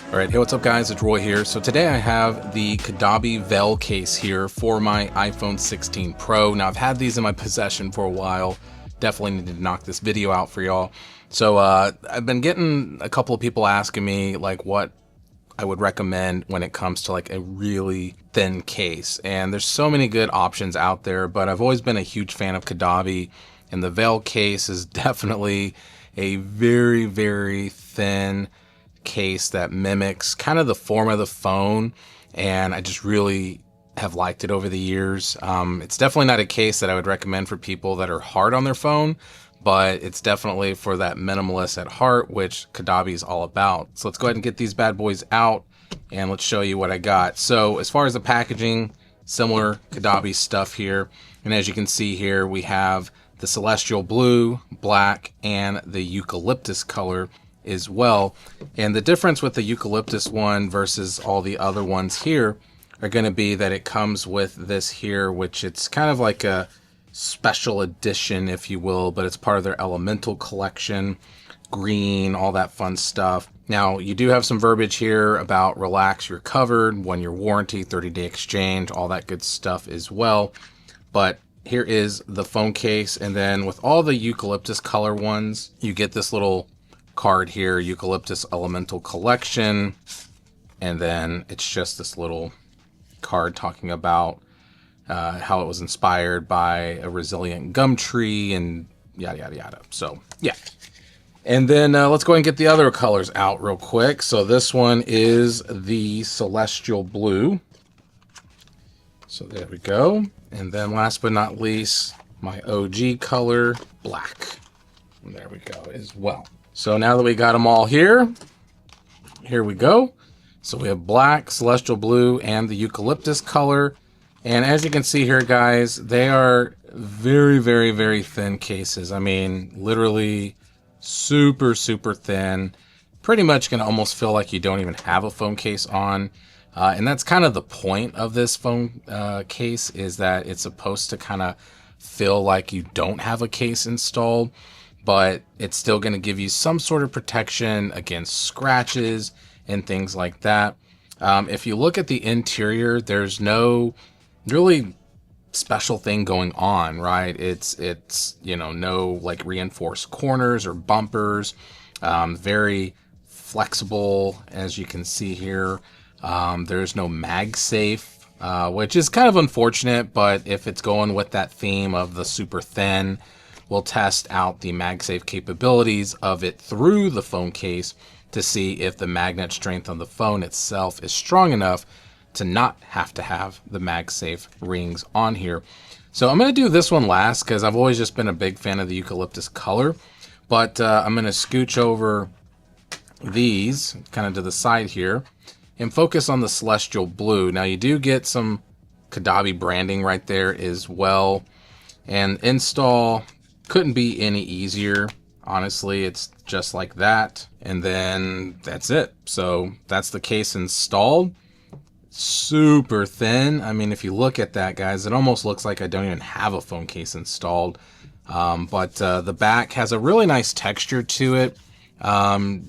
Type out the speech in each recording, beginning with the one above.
Alright, hey, what's up guys, it's Roy here. So today I have the Kadabi Vel case here for my iPhone 16 Pro. Now I've had these in my possession for a while. Definitely need to knock this video out for y'all. So I've been getting a couple of people asking me like what I would recommend when it comes to like a really thin case. And there's so many good options out there, but I've always been a huge fan of Kadabi, and the Vel case is definitely a very, very thin case that mimics kind of the form of the phone, and I just really have liked it over the years. It's definitely not a case that I would recommend for people that are hard on their phone, but it's definitely for that minimalist at heart, which Kadabi is all about. So let's go ahead and get these bad boys out and let's show you what I got. So as far as the packaging, similar Kadabi stuff here, and as you can see here, we have the celestial blue, black, and the eucalyptus color as well. And the difference with the eucalyptus one versus all the other ones here are going to be that it comes with this here, which it's kind of like a special edition, if you will, but it's part of their elemental collection, green, all that fun stuff. Now you do have some verbiage here about relax, you're covered, 1-year warranty, 30-day exchange, all that good stuff as well. But here is the phone case, and then with all the eucalyptus color ones, you get this little card here, Eucalyptus Elemental Collection, and then it's just this little card talking about how it was inspired by a resilient gum tree and yada yada yada. So yeah, and then let's go ahead and get the other colors out real quick. So this one is the celestial blue, so there we go. And then last but not least, my OG color, black, and there we go as well. So now that we got them all here we go. So we have black, celestial blue, and the eucalyptus color. And as you can see here, guys, they are very, very, very thin cases. I mean, literally super, super thin. Pretty much going to almost feel like you don't even have a phone case on. And that's kind of the point of this phone case, is that it's supposed to kind of feel like you don't have a case installed, but it's still going to give you some sort of protection against scratches and things like that. If you look at the interior, there's no really special thing going on, right? It's you know, no like reinforced corners or bumpers. Very flexible, as you can see here. There's no MagSafe, which is kind of unfortunate, but if it's going with that theme of the super thin, we'll test out the MagSafe capabilities of it through the phone case to see if the magnet strength on the phone itself is strong enough to not have to have the MagSafe rings on here. So I'm going to do this one last because I've always just been a big fan of the eucalyptus color, but I'm going to scooch over these kind of to the side here and focus on the celestial blue. Now you do get some Kadabi branding right there as well, and install couldn't be any easier. Honestly, it's just like that, and then that's it. So that's the case installed. Super thin. I mean, if you look at that, guys, it almost looks like I don't even have a phone case installed. But the back has a really nice texture to it.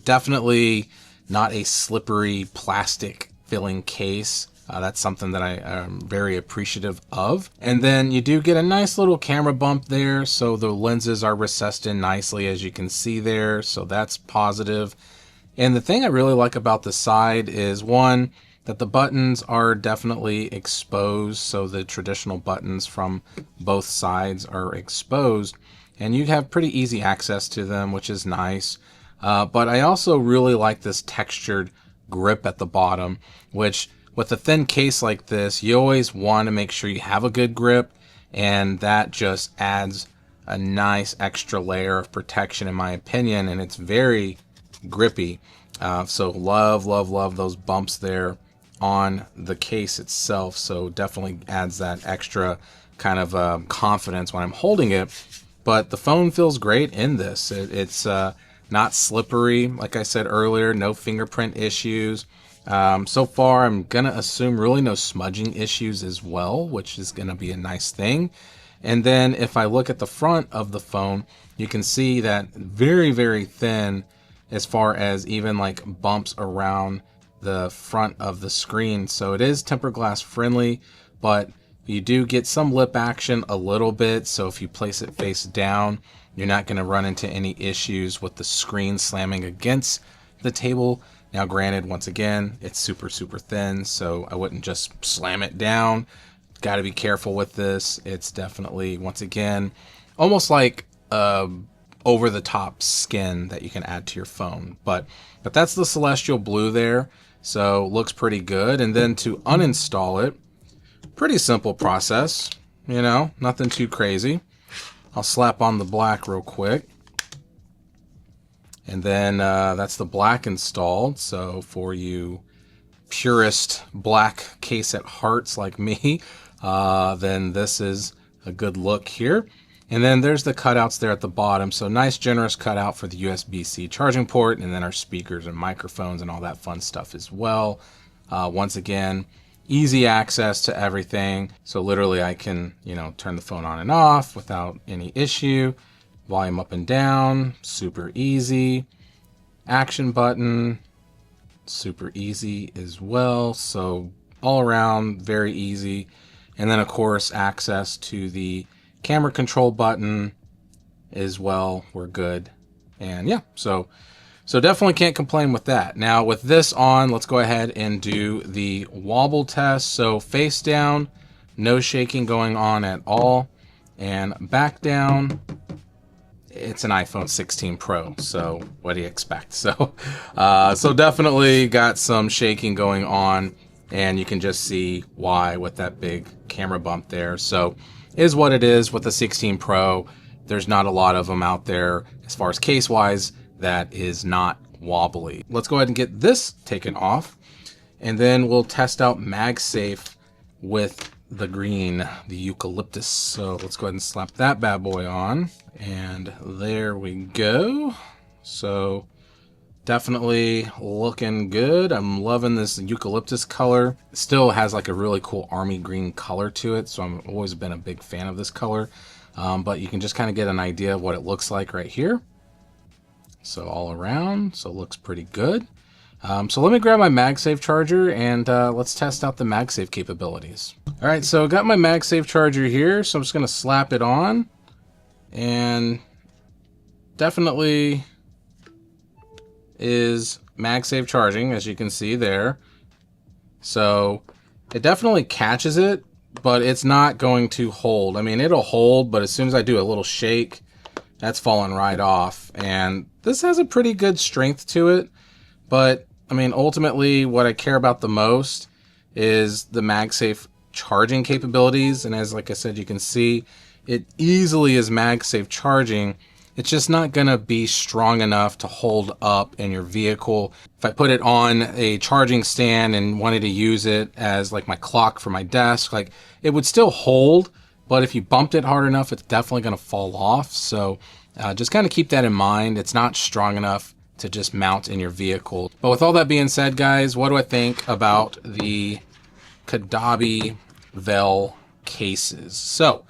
Definitely not a slippery plastic filling case. That's something that I am very appreciative of. And then you do get a nice little camera bump there, so the lenses are recessed in nicely, as you can see there, so that's positive. And the thing I really like about the side is, one, that the buttons are definitely exposed, so the traditional buttons from both sides are exposed, and you have pretty easy access to them, which is nice. But I also really like this textured grip at the bottom, which with a thin case like this, you always want to make sure you have a good grip, and that just adds a nice extra layer of protection, in my opinion, and it's very grippy. So love, love, love those bumps there on the case itself. So definitely adds that extra kind of confidence when I'm holding it. But the phone feels great in this. It's not slippery, like I said earlier, no fingerprint issues. So far, I'm going to assume really no smudging issues as well, which is going to be a nice thing. And then if I look at the front of the phone, you can see that very, very thin as far as even like bumps around the front of the screen. So it is tempered glass friendly, but you do get some lip action a little bit. So if you place it face down, you're not going to run into any issues with the screen slamming against the table. Now granted, once again, it's super thin, so I wouldn't just slam it down. Got to be careful with this. It's definitely, once again, almost like over the top skin that you can add to your phone. But that's the Celestial Blue there, so looks pretty good. And then to uninstall it, pretty simple process, you know, nothing too crazy. I'll slap on the black real quick. And then that's the black installed. So for you purist black case at hearts like me, then this is a good look here. And then there's the cutouts there at the bottom. So nice generous cutout for the USB-C charging port, and then our speakers and microphones and all that fun stuff as well. Once again, easy access to everything. So literally I can, you know, turn the phone on and off without any issue. Volume up and down, super easy. Action button, super easy as well. So all around, very easy. And then of course, access to the camera control button as well. We're good. And yeah, so definitely can't complain with that. Now with this on, let's go ahead and do the wobble test. So face down, no shaking going on at all. And back down, it's an iPhone 16 Pro, so what do you expect? So definitely got some shaking going on, and you can just see why with that big camera bump there. So is what it is with the 16 Pro. There's not a lot of them out there as far as case-wise that is not wobbly. Let's go ahead and get this taken off, and then we'll test out MagSafe with the green, the eucalyptus. So let's go ahead and slap that bad boy on, and there we go. So definitely looking good. I'm loving this eucalyptus color. It still has like a really cool army green color to it, so I've always been a big fan of this color. But you can just kind of get an idea of what it looks like right here. So all around, so it looks pretty good. So let me grab my MagSafe charger, and let's test out the MagSafe capabilities. All right, so I got my MagSafe charger here, so I'm just gonna slap it on, and definitely is MagSafe charging, as you can see there. So it definitely catches it, but it's not going to hold. I mean, it'll hold, but as soon as I do a little shake, that's falling right off. And this has a pretty good strength to it, but I mean, ultimately what I care about the most is the MagSafe charging capabilities. And as like I said, you can see it easily is MagSafe charging. It's just not gonna be strong enough to hold up in your vehicle. If I put it on a charging stand and wanted to use it as like my clock for my desk, like it would still hold, but if you bumped it hard enough, it's definitely gonna fall off. So just kind of keep that in mind. It's not strong enough to just mount in your vehicle. But with all that being said, guys, what do I think about the Kadabi Vel cases? So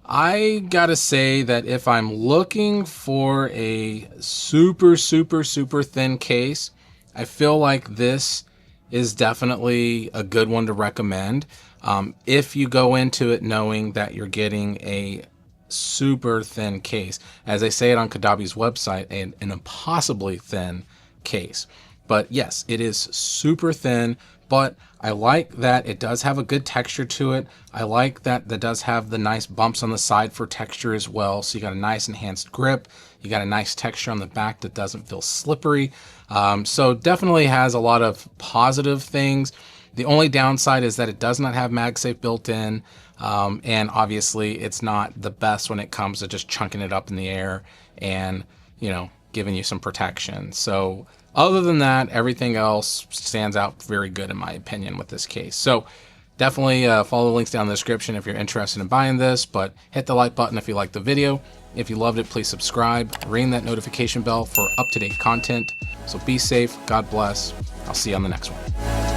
I gotta say that if I'm looking for a super thin case, I feel like this is definitely a good one to recommend. If you go into it knowing that you're getting a super thin case, as they say it on Kadabi's website, an impossibly thin case. But yes, it is super thin, but I like that it does have a good texture to it. I like that does have the nice bumps on the side for texture as well. So you got a nice enhanced grip. You got a nice texture on the back that doesn't feel slippery. So definitely has a lot of positive things. The only downside is that it does not have MagSafe built in. And obviously it's not the best when it comes to just chunking it up in the air and, you know, giving you some protection. So other than that, everything else stands out very good in my opinion with this case. So definitely follow the links down in the description if you're interested in buying this, but hit the like button if you liked the video. If you loved it, please subscribe, ring that notification bell for up-to-date content. So be safe, God bless. I'll see you on the next one.